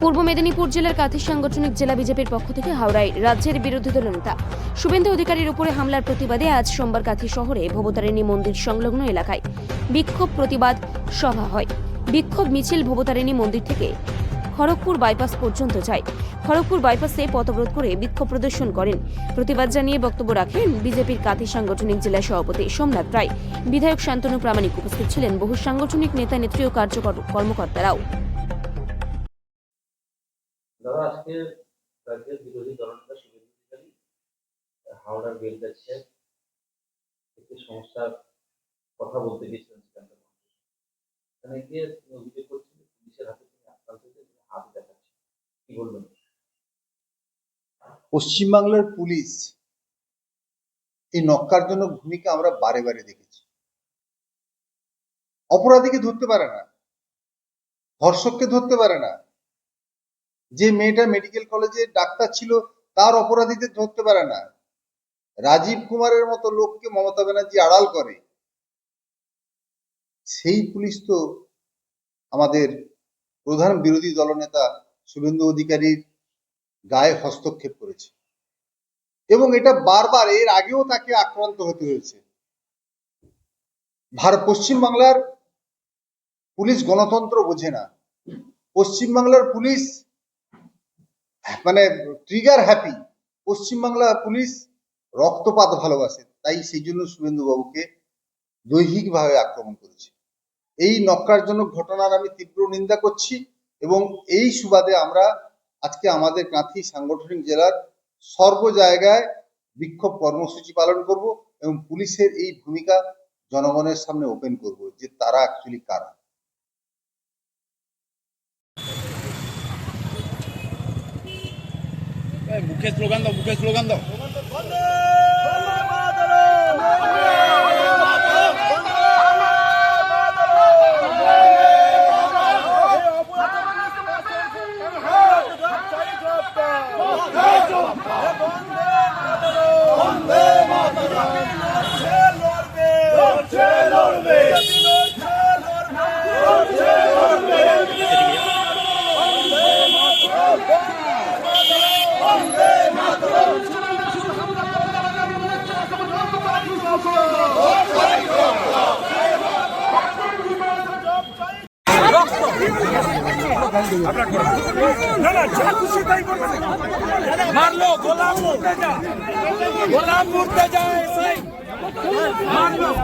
পূর্ব মেদিনীপুর জেলার কাঁথি সাংগঠনিক জেলা বিজেপির পক্ষ থেকে হাওড়ায় রাজ্যের বিরোধী দলনেতা শুভেন্দু অধিকারীর উপরে হামলার প্রতিবাদে আজ সোমবার কাঁথি শহরে ভবতারিণী মন্দির সংলগ্ন এলাকায় বিক্ষোভ প্রতিবাদ সভা হয়। বিক্ষোভ মিছিল ভবতারিণী মন্দির থেকে খড়গপুর বাইপাস পর্যন্ত যায়। খড়গপুর বাইপাসে পথ অবরোধ করে বিক্ষোভ প্রদর্শন করেন। প্রতিবাদ জানিয়ে বক্তব্য রাখেন বিজেপির কাঁথি সাংগঠনিক জেলা সভাপতি সোমনাথ রায়, বিধায়ক শান্তনু প্রামাণিক। উপস্থিত ছিলেন বহু সাংগঠনিক নেতা নেত্রী ও কর্মকর্তারাও। দাদা, আজকে রাজ্যের বিরোধী দলনেতা শুভেন্দু অধিকারী হাওড়ার বেলগাছিয়ায় একটি সমস্যার কথা বলতে গিয়েছিলেন। সেখানে গিয়ে অভিযোগ করছিলেন পুলিশের হাতে তিনি আক্রান্ত হয়ে হাত দেখাচ্ছে। কি বলবেন? পশ্চিমবাংলার পুলিশ এই নক্কারজনক ভূমিকা আমরা বারে বারে দেখেছি। অপরাধীকে ধরতে পারে না, ধর্ষককে ধরতে পারে না, যে মেয়েটা মেডিকেল কলেজে ডাক্তার ছিল তার অপরাধীদের ধরতে পারে না, রাজীব কুমারের মতো লোককে মমতা ব্যানার্জি আড়াল করে। সেই পুলিশ তো আমাদের প্রধান বিরোধী দলনেতা শুভেন্দু অধিকারীর গায়ে হস্তক্ষেপ করেছে এবং এটা বারবার, এর আগেও তাকে আক্রান্ত হতে হয়েছে। পশ্চিমবাংলার পুলিশ গণতন্ত্র বোঝে না। পশ্চিমবাংলার পুলিশ মানে ট্রিগার হ্যাপি। পশ্চিমবাংলা পুলিশ রক্তপাত ভালোবাসে, তাই সেই জন্য শুভেন্দু বাবুকে দৈহিকভাবে আক্রমণ করেছে। এই নক্কারজনক ঘটনার আমি তীব্র নিন্দা করছি এবং এই সুবাদে আমরা আজকে আমাদের কাঁথি সাংগঠনিক জেলার সর্ব জায়গায় বিক্ষোভ কর্মসূচি পালন করব এবং পুলিশের এই ভূমিকা জনগণের সামনে ওপেন করব যে তারা অ্যাকচুয়ালি কারা। মুখে স্লোগান দাও, মুখে স্লোগান দাও। মারলো গোলাম মুর্তেজা, গোলাম মুর্তেজা এসে মারলো।